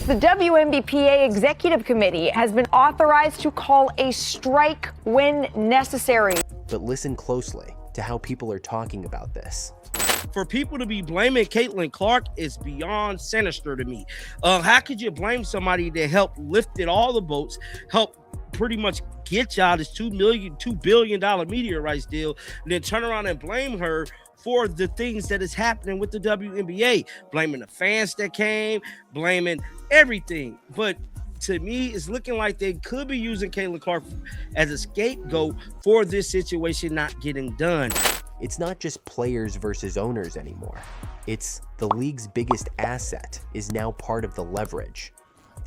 the WNBA Executive Committee has been authorized to call a strike when necessary. But listen closely to how people are talking about this. For people to be blaming Caitlin Clark is beyond sinister to me. How could you blame somebody that helped lifted all the boats, helped pretty much get y'all this $2 billion media rights deal, and then turn around and blame her for the things that is happening with the WNBA, blaming the fans that came, blaming everything. But to me, it's looking like they could be using Caitlin Clark as a scapegoat for this situation not getting done. It's not just players versus owners anymore. It's the league's biggest asset is now part of the leverage.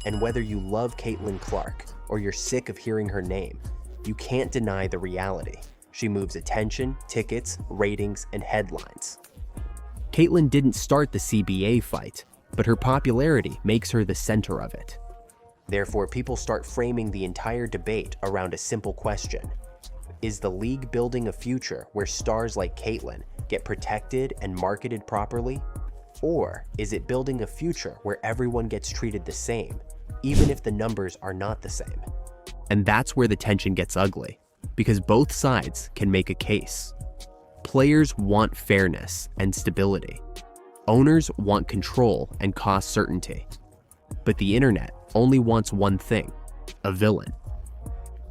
And whether you love Caitlin Clark or you're sick of hearing her name, you can't deny the reality. She moves attention, tickets, ratings, and headlines. Caitlin didn't start the CBA fight, but her popularity makes her the center of it. Therefore, people start framing the entire debate around a simple question. Is the league building a future where stars like Caitlin get protected and marketed properly? Or is it building a future where everyone gets treated the same, even if the numbers are not the same? And that's where the tension gets ugly, because both sides can make a case. Players want fairness and stability. Owners want control and cost certainty. But the internet only wants one thing: a villain.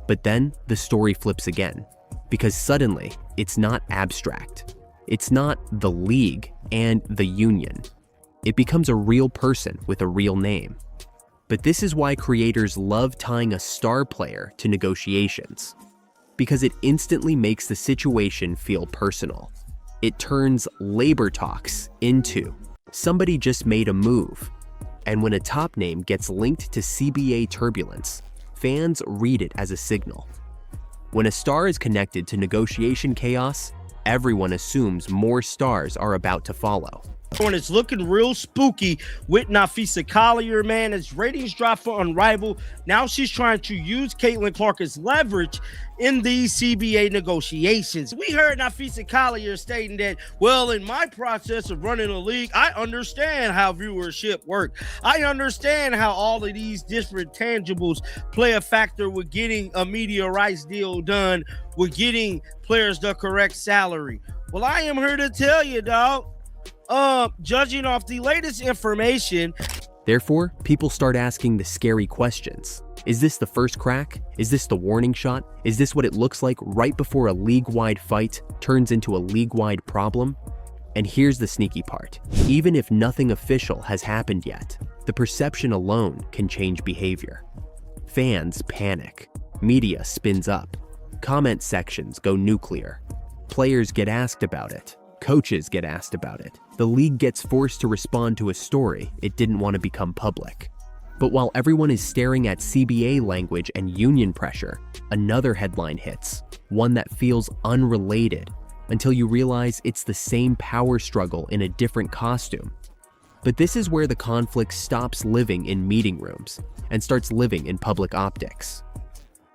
But then the story flips again, because suddenly it's not abstract. It's not the league and the union. It becomes a real person with a real name. But this is why creators love tying a star player to negotiations, because it instantly makes the situation feel personal. It turns labor talks into somebody just made a move. And when a top name gets linked to CBA turbulence, fans read it as a signal. When a star is connected to negotiation chaos, everyone assumes more stars are about to follow. And it's looking real spooky with Napheesa Collier, man. As ratings drop for Unrivaled, now she's trying to use Caitlin Clark as leverage in these CBA negotiations. We heard Napheesa Collier stating that, well, in my process of running a league, I understand how viewership works. I understand how all of these different tangibles play a factor with getting a media rights deal done, with getting players the correct salary. Well, I am here to tell you, dog. Judging off the latest information. Therefore, people start asking the scary questions. Is this the first crack? Is this the warning shot? Is this what it looks like right before a league-wide fight turns into a league-wide problem? And here's the sneaky part. Even if nothing official has happened yet, the perception alone can change behavior. Fans panic. Media spins up. Comment sections go nuclear. Players get asked about it. Coaches get asked about it. The league gets forced to respond to a story it didn't want to become public. But while everyone is staring at CBA language and union pressure, another headline hits, one that feels unrelated, until you realize it's the same power struggle in a different costume. But this is where the conflict stops living in meeting rooms and starts living in public optics.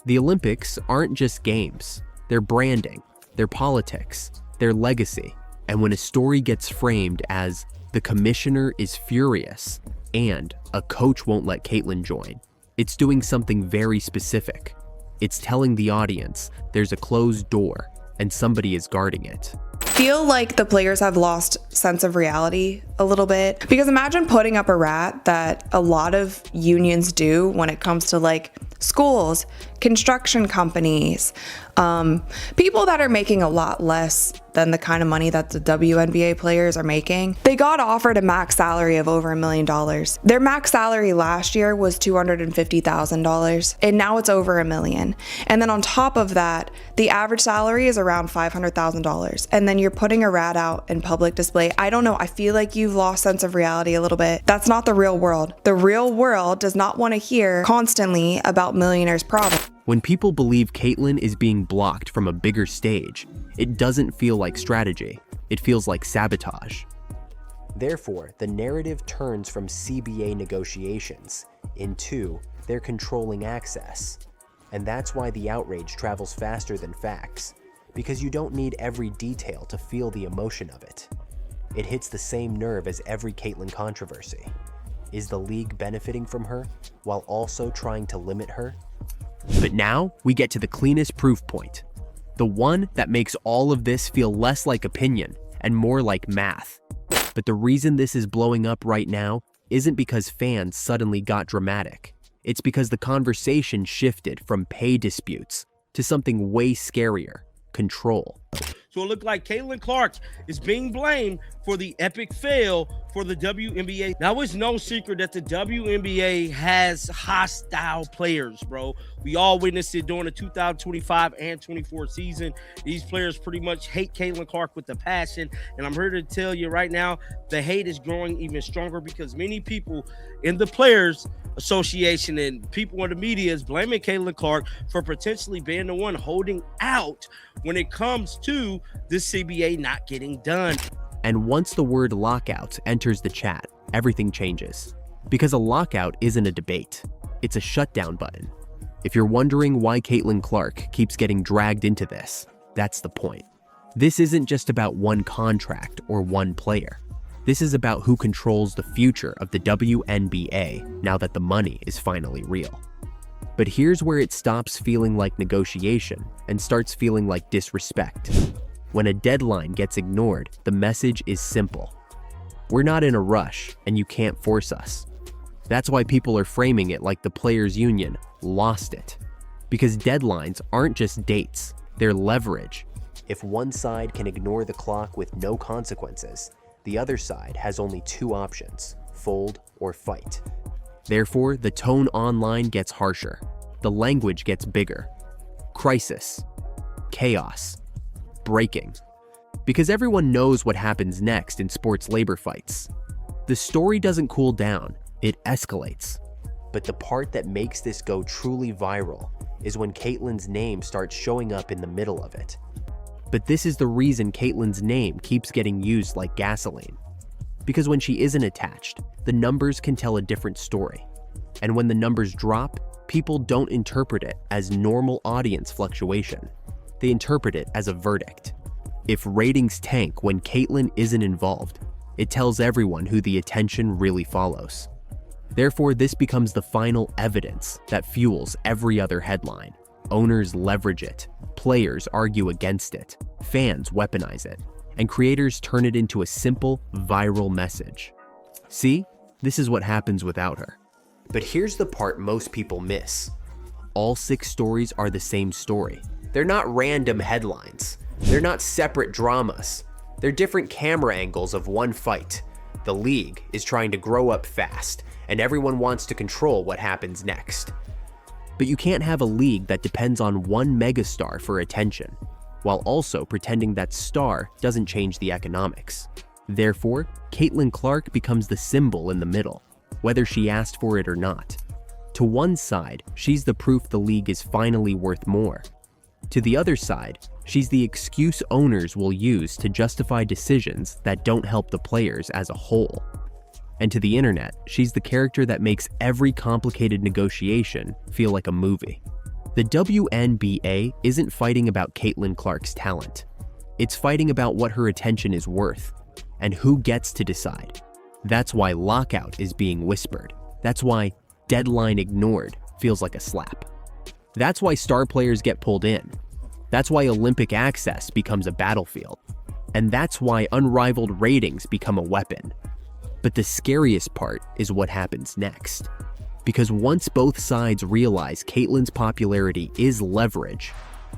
The Olympics aren't just games. They're branding, they're politics, they're legacy. And when a story gets framed as the commissioner is furious and a coach won't let Caitlin join, it's doing something very specific. It's telling the audience there's a closed door and somebody is guarding it. Feel like the players have lost sense of reality a little bit, because imagine putting up a rat that a lot of unions do when it comes to like schools, construction companies, people that are making a lot less than the kind of money that the WNBA players are making. They got offered a max salary of over $1 million. Their max salary last year was $250,000, and now it's over $1 million. And then on top of that, the average salary is around $500,000. And then you're putting a rat out in public display. I don't know. I feel like you've lost sense of reality a little bit. That's not the real world. The real world does not want to hear constantly about millionaires' problems. When people believe Caitlin is being blocked from a bigger stage, it doesn't feel like strategy. It feels like sabotage. Therefore, the narrative turns from CBA negotiations into their controlling access. And that's why the outrage travels faster than facts, because you don't need every detail to feel the emotion of it. It hits the same nerve as every Caitlin controversy. Is the league benefiting from her while also trying to limit her? But now we get to the cleanest proof point. The one that makes all of this feel less like opinion and more like math. But the reason this is blowing up right now isn't because fans suddenly got dramatic. It's because the conversation shifted from pay disputes to something way scarier: control. So it looked like Caitlin Clark is being blamed for the epic fail for the WNBA. Now, it's no secret that the WNBA has hostile players, bro. We all witnessed it during the 2025 and 24 season. These players pretty much hate Caitlin Clark with a passion. And I'm here to tell you right now, the hate is growing even stronger because many people in the Players Association and people in the media is blaming Caitlin Clark for potentially being the one holding out when it comes to the CBA not getting done. And once the word lockout enters the chat, everything changes. Because a lockout isn't a debate, it's a shutdown button. If you're wondering why Caitlin Clark keeps getting dragged into this, that's the point. This isn't just about one contract or one player. This is about who controls the future of the WNBA now that the money is finally real. But here's where it stops feeling like negotiation and starts feeling like disrespect. When a deadline gets ignored, the message is simple. We're not in a rush, and you can't force us. That's why people are framing it like the players' union lost it. Because deadlines aren't just dates, they're leverage. If one side can ignore the clock with no consequences, the other side has only two options: fold or fight. Therefore, the tone online gets harsher. The language gets bigger. Crisis. Chaos. Breaking. Because everyone knows what happens next in sports labor fights. The story doesn't cool down, it escalates. But the part that makes this go truly viral is when Caitlin's name starts showing up in the middle of it. But this is the reason Caitlin's name keeps getting used like gasoline. Because when she isn't attached, the numbers can tell a different story. And when the numbers drop, people don't interpret it as normal audience fluctuation. They interpret it as a verdict. If ratings tank when Caitlin isn't involved, it tells everyone who the attention really follows. Therefore, this becomes the final evidence that fuels every other headline. Owners leverage it, players argue against it, fans weaponize it, and creators turn it into a simple, viral message. See, this is what happens without her. But here's the part most people miss. All 6 stories are the same story. They're not random headlines. They're not separate dramas. They're different camera angles of one fight. The league is trying to grow up fast, and everyone wants to control what happens next. But you can't have a league that depends on one megastar for attention, while also pretending that star doesn't change the economics. Therefore, Caitlin Clark becomes the symbol in the middle, whether she asked for it or not. To one side, she's the proof the league is finally worth more. To the other side, she's the excuse owners will use to justify decisions that don't help the players as a whole. And to the internet, she's the character that makes every complicated negotiation feel like a movie. The WNBA isn't fighting about Caitlin Clark's talent. It's fighting about what her attention is worth, and who gets to decide. That's why lockout is being whispered. That's why deadline ignored feels like a slap. That's why star players get pulled in. That's why Olympic access becomes a battlefield. And that's why unrivaled ratings become a weapon. But the scariest part is what happens next. Because once both sides realize Caitlin's popularity is leverage,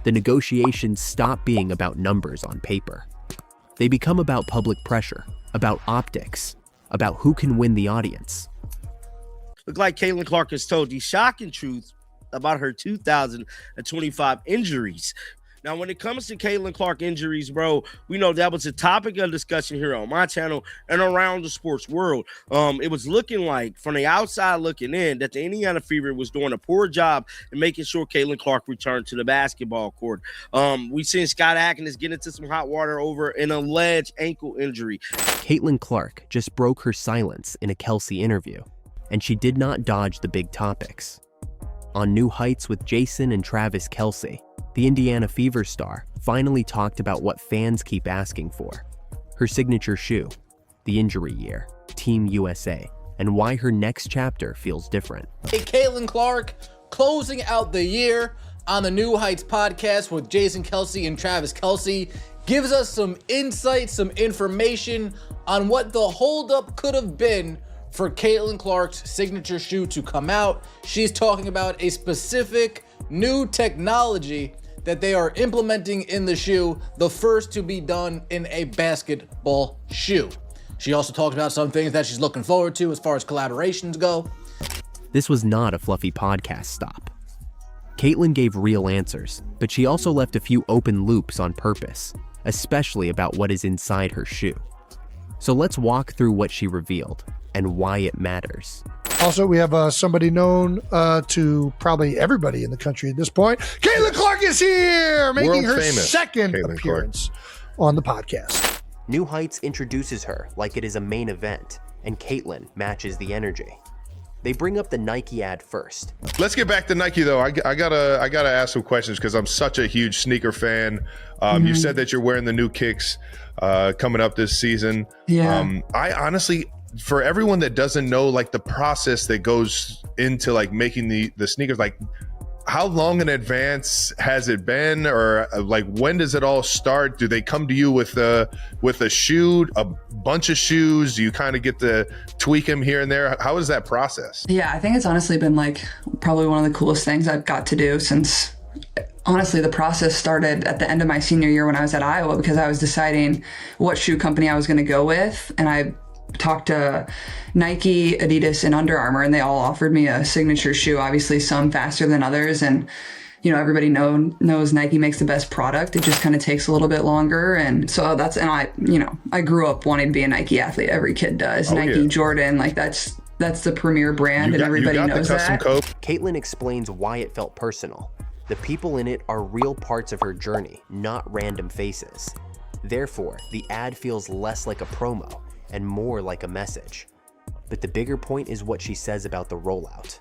the negotiations stop being about numbers on paper. They become about public pressure, about optics, about who can win the audience. Look like Caitlin Clark has told the shocking truth about her 2025 injuries. Now, when it comes to Caitlin Clark injuries, bro, we know that was a topic of discussion here on my channel and around the sports world. It was looking like, from the outside looking in, that the Indiana Fever was doing a poor job in making sure Caitlin Clark returned to the basketball court. We've seen Scott Atkins get into some hot water over an alleged ankle injury. Caitlin Clark just broke her silence in a Kelsey interview, and she did not dodge the big topics. On New Heights with Jason and Travis Kelsey, the Indiana Fever star finally talked about what fans keep asking for: her signature shoe, the injury year, Team USA, and why her next chapter feels different. Hey, Caitlin Clark, closing out the year on the New Heights podcast with Jason Kelsey and Travis Kelsey, gives us some insight, some information on what the holdup could have been for Caitlin Clark's signature shoe to come out. She's talking about a specific new technology that they are implementing in the shoe, the first to be done in a basketball shoe. She also talked about some things that she's looking forward to as far as collaborations go. This was not a fluffy podcast stop. Caitlin gave real answers, but she also left a few open loops on purpose, especially about what is inside her shoe. So let's walk through what she revealed and why it matters. Also, we have somebody known to probably everybody in the country at this point. Caitlin Clark is here, making her second appearance on the podcast. New Heights introduces her like it is a main event, and Caitlin matches the energy. They bring up the Nike ad first. Let's get back to Nike though. I gotta ask some questions because I'm such a huge sneaker fan. You said that you're wearing the new kicks coming up this season. Yeah. I honestly, for everyone that doesn't know like the process that goes into like making the sneakers, like how long in advance has it been, or like when does it all start? Do they come to you with a shoe, a bunch of shoes? Do you kind of get to tweak them here and there? How is that process? Yeah, I think it's honestly been like probably one of the coolest things I've got to do since, honestly, the process started at the end of my senior year when I was at Iowa, because I was deciding what shoe company I was going to go with. And I talked to Nike, Adidas, and Under Armour, and they all offered me a signature shoe, obviously some faster than others. And, you know, everybody knows Nike makes the best product. It just kind of takes a little bit longer. And so I grew up wanting to be a Nike athlete. Every kid does. Nike, yeah. Jordan, like that's the premier brand, and everybody knows that. Caitlin explains why it felt personal. The people in it are real parts of her journey, not random faces. Therefore, the ad feels less like a promo and more like a message. But the bigger point is what she says about the rollout.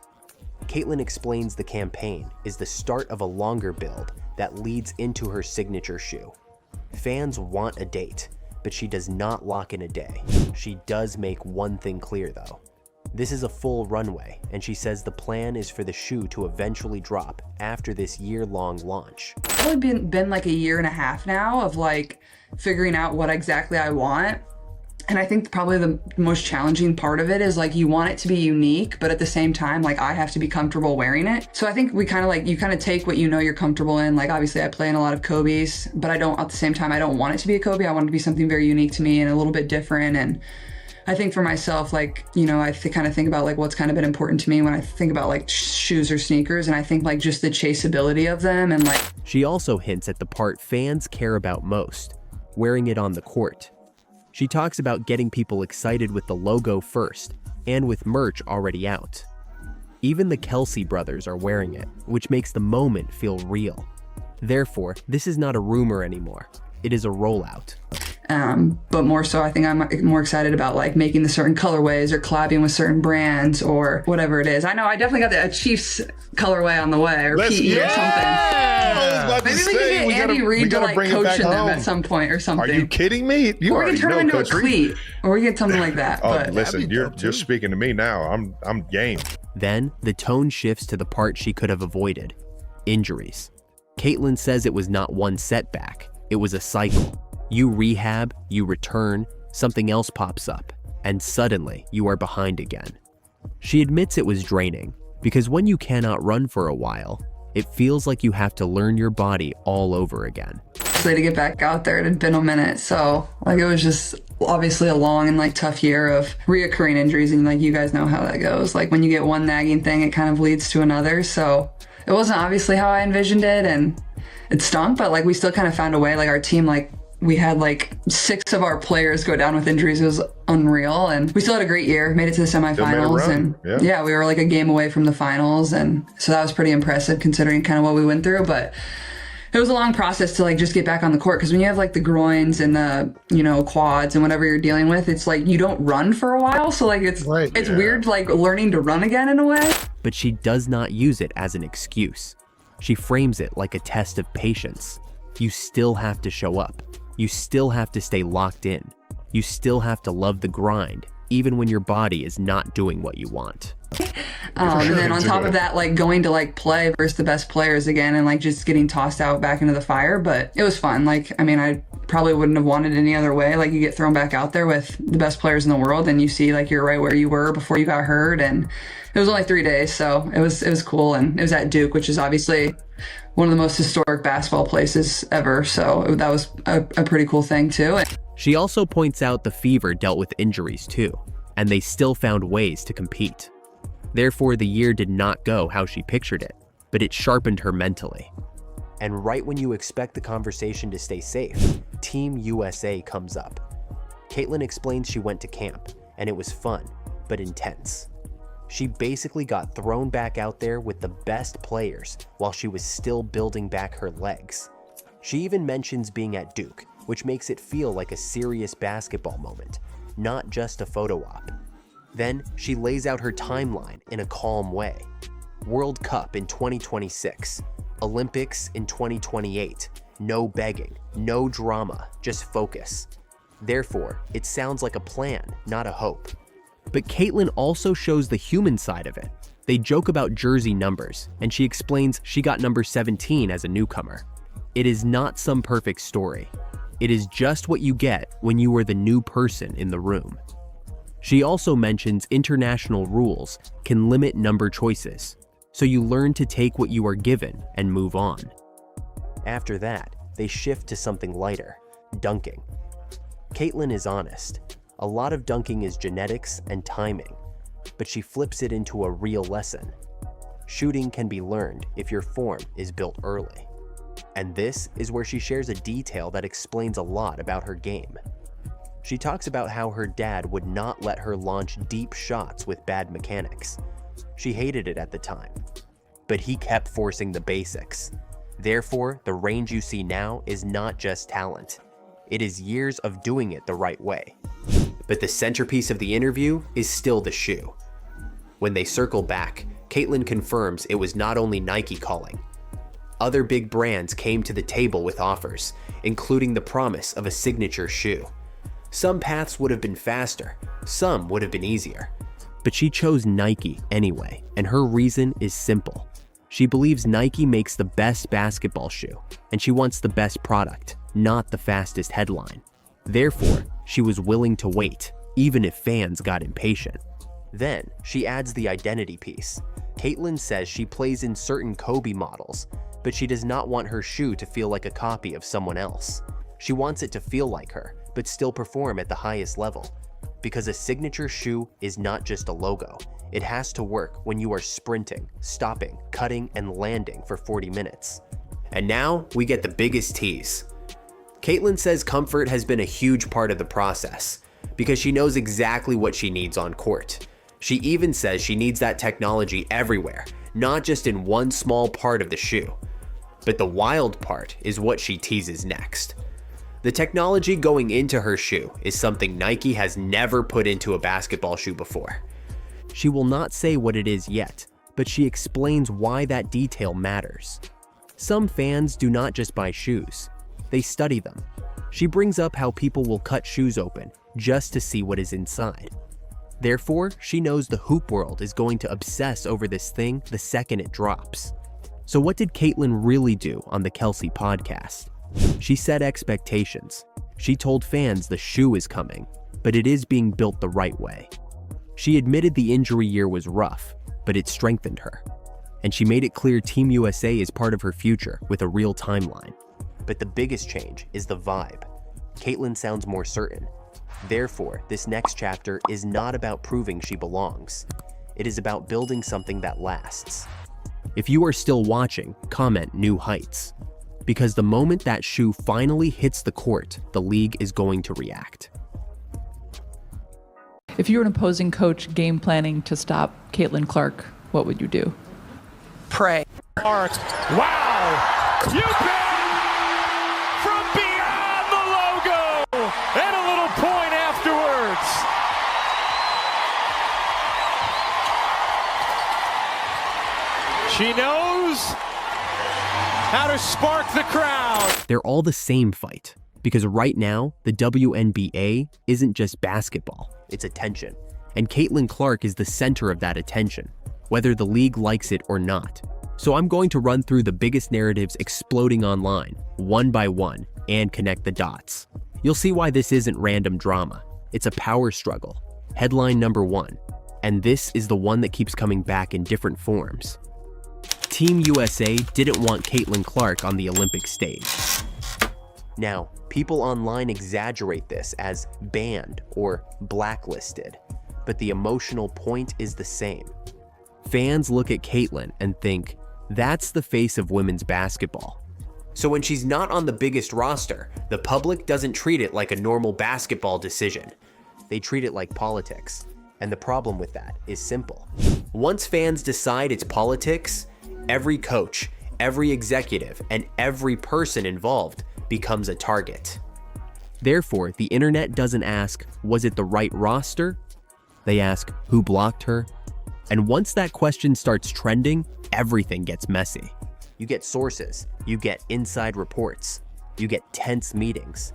Caitlin explains the campaign is the start of a longer build that leads into her signature shoe. Fans want a date, but she does not lock in a day. She does make one thing clear though. This is a full runway, and she says the plan is for the shoe to eventually drop after this year-long launch. It's probably been like a year and a half now of like figuring out what exactly I want. And I think probably the most challenging part of it is like you want it to be unique, but at the same time, like I have to be comfortable wearing it. So I think we kind of like, you kind of take what you know you're comfortable in. Like obviously I play in a lot of Kobe's, but at the same time, I don't want it to be a Kobe. I want it to be something very unique to me and a little bit different. And I think for myself, like, you know, I kind of think about like what's kind of been important to me when I think about like shoes or sneakers. And I think like just the chaseability of them and like. She also hints at the part fans care about most, wearing it on the court. She talks about getting people excited with the logo first, and with merch already out. Even the Kelsey brothers are wearing it, which makes the moment feel real. Therefore, this is not a rumor anymore. It is a rollout. But more so, I think I'm more excited about like making the certain colorways or collabing with certain brands or whatever it is. I know I definitely got a Chiefs colorway on the way, or PE or something. Maybe we can get Andy Reid to like coach in them at some point or something. Are you kidding me? Or we can turn them into a cleat, or we get something like that. Oh, but listen, you're speaking to me now. I'm game. Then the tone shifts to the part she could have avoided: injuries. Caitlin says it was not one setback. It was a cycle. You rehab, you return, something else pops up, and suddenly you are behind again. She admits it was draining, because when you cannot run for a while, it feels like you have to learn your body all over again. So to get back out there, it had been a minute, so like it was just obviously a long and like tough year of reoccurring injuries, and like you guys know how that goes. Like when you get one nagging thing, it kind of leads to another, so it wasn't obviously how I envisioned it, and it stunk, but like we still kind of found a way. Like our team, like we had like 6 of our players go down with injuries. It was unreal, and we still had a great year, made it to the semifinals, and yeah, we were like a game away from the finals, and so that was pretty impressive considering kind of what we went through. But it was a long process to like just get back on the court, because when you have like the groins and the, you know, quads and whatever you're dealing with, it's like you don't run for a while, so like it's weird like learning to run again in a way. But she does not use it as an excuse. She frames it like a test of patience. You still have to show up. You still have to stay locked in. You still have to love the grind even when your body is not doing what you want. And then on top of that, like going to like play versus the best players again and like just getting tossed out back into the fire. But it was fun. Like, I mean, I probably wouldn't have wanted it any other way. Like you get thrown back out there with the best players in the world and you see like you're right where you were before you got hurt. And it was only 3 days. So it was cool. And it was at Duke, which is obviously one of the most historic basketball places ever. So that was a pretty cool thing too. She also points out the Fever dealt with injuries too, and they still found ways to compete. Therefore, the year did not go how she pictured it, but it sharpened her mentally. And right when you expect the conversation to stay safe, Team USA comes up. Caitlin explains she went to camp, and it was fun, but intense. She basically got thrown back out there with the best players while she was still building back her legs. She even mentions being at Duke, which makes it feel like a serious basketball moment, not just a photo op. Then she lays out her timeline in a calm way. World Cup in 2026, Olympics in 2028, no begging, no drama, just focus. Therefore, it sounds like a plan, not a hope. But Caitlin also shows the human side of it. They joke about jersey numbers, and she explains she got number 17 as a newcomer. It is not some perfect story. It is just what you get when you are the new person in the room. She also mentions international rules can limit number choices, so you learn to take what you are given and move on. After that, they shift to something lighter, dunking. Caitlin is honest. A lot of dunking is genetics and timing, but she flips it into a real lesson. Shooting can be learned if your form is built early. And this is where she shares a detail that explains a lot about her game. She talks about how her dad would not let her launch deep shots with bad mechanics. She hated it at the time, but he kept forcing the basics. Therefore, the range you see now is not just talent. It is years of doing it the right way. But the centerpiece of the interview is still the shoe. When they circle back, Caitlin confirms it was not only Nike calling. Other big brands came to the table with offers, including the promise of a signature shoe. Some paths would have been faster, some would have been easier. But she chose Nike anyway, and her reason is simple. She believes Nike makes the best basketball shoe, and she wants the best product, not the fastest headline. Therefore, she was willing to wait, even if fans got impatient. Then, she adds the identity piece. Caitlin says she plays in certain Kobe models, but she does not want her shoe to feel like a copy of someone else. She wants it to feel like her, but still perform at the highest level. Because a signature shoe is not just a logo. It has to work when you are sprinting, stopping, cutting, and landing for 40 minutes. And now, we get the biggest tease. Caitlin says comfort has been a huge part of the process, because she knows exactly what she needs on court. She even says she needs that technology everywhere, not just in one small part of the shoe. But the wild part is what she teases next. The technology going into her shoe is something Nike has never put into a basketball shoe before. She will not say what it is yet, but she explains why that detail matters. Some fans do not just buy shoes, they study them. She brings up how people will cut shoes open just to see what is inside. Therefore, she knows the hoop world is going to obsess over this thing the second it drops. So what did Caitlin really do on the Kelsey podcast? She set expectations. She told fans the shoe is coming, but it is being built the right way. She admitted the injury year was rough, but it strengthened her. And she made it clear Team USA is part of her future with a real timeline. But the biggest change is the vibe. Caitlin sounds more certain. Therefore, this next chapter is not about proving she belongs. It is about building something that lasts. If you are still watching, comment New Heights. Because the moment that shoe finally hits the court, the league is going to react. If you were an opposing coach game planning to stop Caitlin Clark, what would you do? Pray. Wow! You bet! From beyond the logo! And a little point afterwards. She knows how to spark the crowd. They're all the same fight, Because right now, the WNBA isn't just basketball, it's attention. And Caitlin Clark is the center of that attention, whether the league likes it or not. So I'm going to run through the biggest narratives exploding online, one by one, and connect the dots. You'll see why this isn't random drama. It's a power struggle. Headline number 1. And this is the one that keeps coming back in different forms. Team USA didn't want Caitlin Clark on the Olympic stage. Now, people online exaggerate this as banned or blacklisted, but the emotional point is the same. Fans look at Caitlin and think, that's the face of women's basketball. So when she's not on the biggest roster, the public doesn't treat it like a normal basketball decision. They treat it like politics. And the problem with that is simple. Once fans decide it's politics, every coach, every executive, and every person involved becomes a target. Therefore, the internet doesn't ask, was it the right roster? They ask, who blocked her? And once that question starts trending, everything gets messy. You get sources, you get inside reports, you get tense meetings.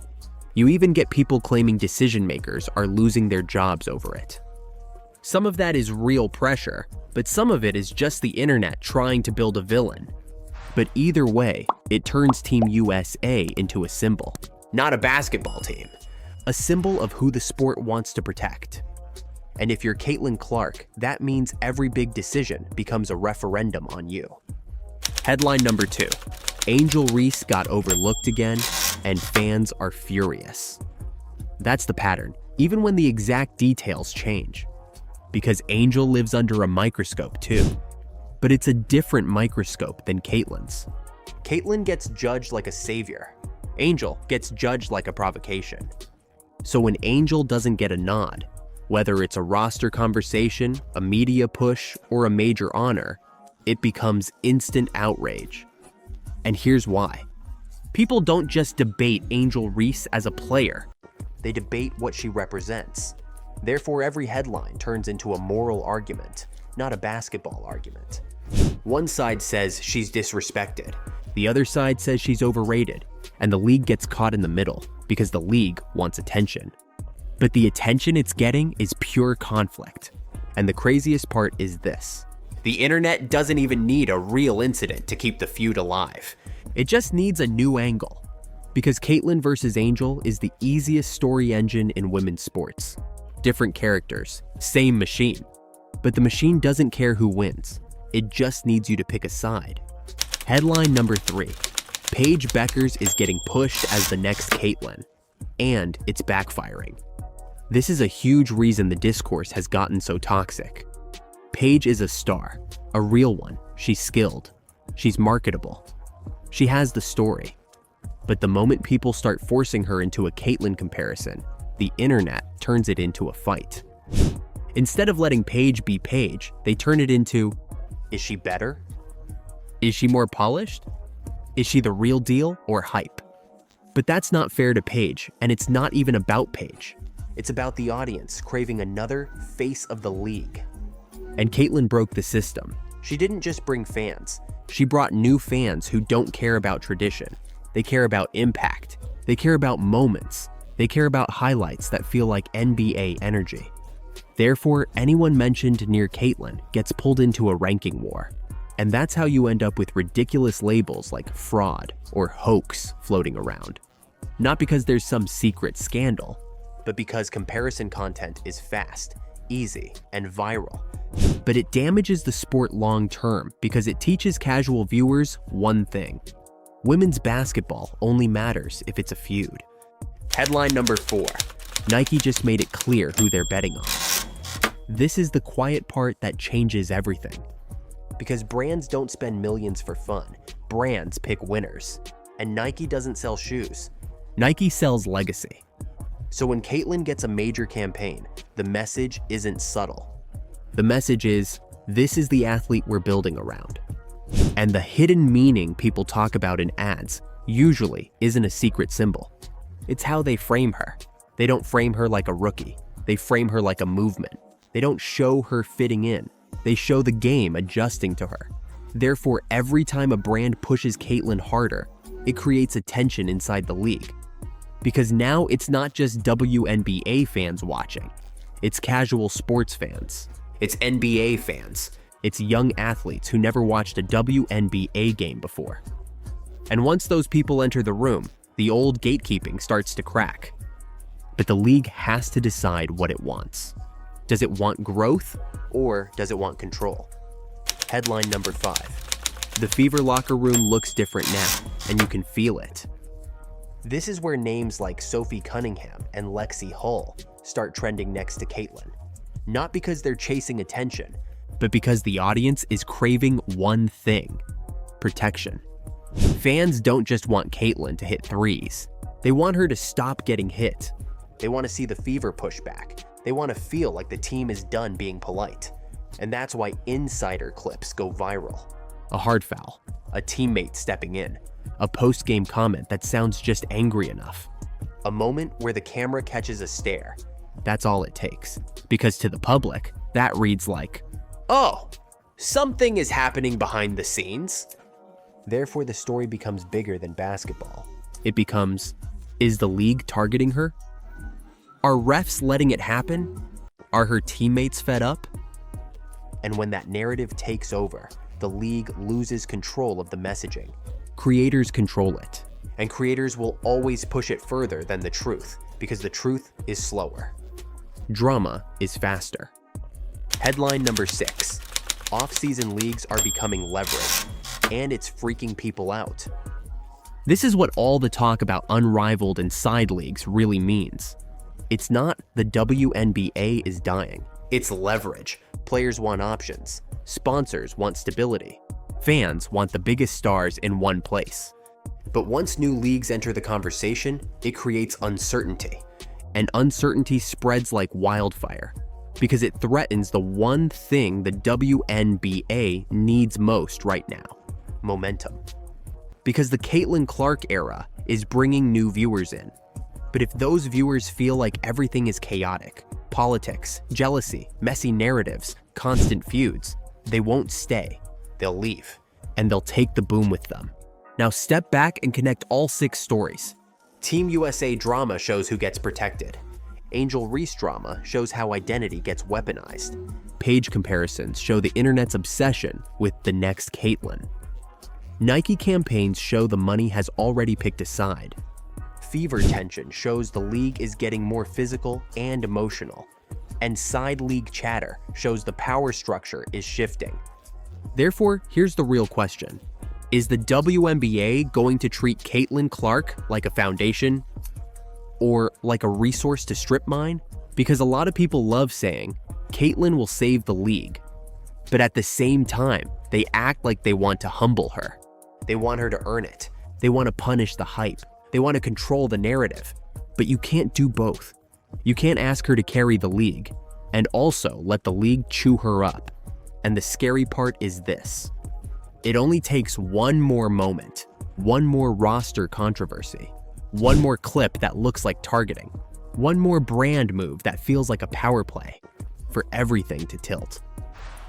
You even get people claiming decision makers are losing their jobs over it. Some of that is real pressure, but some of it is just the internet trying to build a villain. But either way, it turns Team USA into a symbol, not a basketball team. A symbol of who the sport wants to protect. And if you're Caitlin Clark, that means every big decision becomes a referendum on you. Headline number 2. Angel Reese got overlooked again, and fans are furious. That's the pattern, even when the exact details change. Because Angel lives under a microscope too. But it's a different microscope than Caitlin's. Caitlin gets judged like a savior. Angel gets judged like a provocation. So when Angel doesn't get a nod, whether it's a roster conversation, a media push, or a major honor, it becomes instant outrage. And here's why. People don't just debate Angel Reese as a player. They debate what she represents. Therefore, every headline turns into a moral argument, not a basketball argument. One side says she's disrespected. The other side says she's overrated. And the league gets caught in the middle because the league wants attention. But the attention it's getting is pure conflict. And the craziest part is this. The internet doesn't even need a real incident to keep the feud alive. It just needs a new angle. Because Caitlin versus Angel is the easiest story engine in women's sports. Different characters, same machine. But the machine doesn't care who wins. It just needs you to pick a side. Headline number 3. Paige Beckers is getting pushed as the next Caitlin. And it's backfiring. This is a huge reason the discourse has gotten so toxic. Paige is a star, a real one. She's skilled. She's marketable. She has the story. But the moment people start forcing her into a Caitlin comparison, the internet turns it into a fight. Instead of letting Paige be Paige, they turn it into, is she better? Is she more polished? Is she the real deal or hype? But that's not fair to Paige, and it's not even about Paige. It's about the audience craving another face of the league. And Caitlin broke the system. She didn't just bring fans. She brought new fans who don't care about tradition. They care about impact. They care about moments. They care about highlights that feel like NBA energy. Therefore, anyone mentioned near Caitlin gets pulled into a ranking war. And that's how you end up with ridiculous labels like fraud or hoax floating around. Not because there's some secret scandal, but because comparison content is fast, easy, and viral. But it damages the sport long term because it teaches casual viewers one thing. Women's basketball only matters if it's a feud. Headline number 4. Nike just made it clear who they're betting on. This is the quiet part that changes everything. Because brands don't spend millions for fun. Brands pick winners. And Nike doesn't sell shoes. Nike sells legacy. So when Caitlin gets a major campaign, the message isn't subtle. The message is, this is the athlete we're building around. And the hidden meaning people talk about in ads usually isn't a secret symbol. It's how they frame her. They don't frame her like a rookie. They frame her like a movement. They don't show her fitting in. They show the game adjusting to her. Therefore, every time a brand pushes Caitlin harder, it creates a tension inside the league. Because now it's not just WNBA fans watching. It's casual sports fans. It's NBA fans. It's young athletes who never watched a WNBA game before. And once those people enter the room, the old gatekeeping starts to crack. But the league has to decide what it wants. Does it want growth or does it want control? Headline number 5. The Fever locker room looks different now, and you can feel it. This is where names like Sophie Cunningham and Lexi Hull start trending next to Caitlin. Not because they're chasing attention, but because the audience is craving one thing: protection. Fans don't just want Caitlin to hit threes. They want her to stop getting hit. They want to see the Fever push back. They want to feel like the team is done being polite. And that's why insider clips go viral. A hard foul, a teammate stepping in, a post-game comment that sounds just angry enough. A moment where the camera catches a stare. That's all it takes. Because to the public, that reads like, oh, something is happening behind the scenes. Therefore, the story becomes bigger than basketball. It becomes, is the league targeting her? Are refs letting it happen? Are her teammates fed up? And when that narrative takes over, the league loses control of the messaging. Creators control it. And creators will always push it further than the truth, because the truth is slower. Drama is faster. Headline number 6. Off-season leagues are becoming leverage, and it's freaking people out. This is what all the talk about unrivaled and side leagues really means. It's not the WNBA is dying. It's leverage. Players want options. Sponsors want stability. Fans want the biggest stars in one place. But once new leagues enter the conversation, it creates uncertainty. And uncertainty spreads like wildfire because it threatens the one thing the WNBA needs most right now: momentum. Because the Caitlin Clark era is bringing new viewers in. But if those viewers feel like everything is chaotic, politics, jealousy, messy narratives, constant feuds, they won't stay. They'll leave, and they'll take the boom with them. Now step back and connect all 6 stories. Team USA drama shows who gets protected. Angel Reese drama shows how identity gets weaponized. Page comparisons show the internet's obsession with the next Caitlin. Nike campaigns show the money has already picked a side. Fever tension shows the league is getting more physical and emotional. And side league chatter shows the power structure is shifting. Therefore, here's the real question. Is the WNBA going to treat Caitlin Clark like a foundation or like a resource to strip mine? Because a lot of people love saying, Caitlin will save the league. But at the same time, they act like they want to humble her. They want her to earn it. They want to punish the hype. They want to control the narrative. But you can't do both. You can't ask her to carry the league and also let the league chew her up. And the scary part is this. It only takes one more moment, one more roster controversy, one more clip that looks like targeting, one more brand move that feels like a power play for everything to tilt.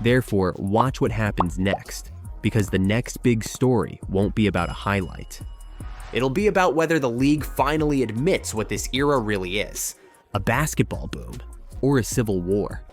Therefore, watch what happens next, because the next big story won't be about a highlight. It'll be about whether the league finally admits what this era really is, a basketball boom or a civil war.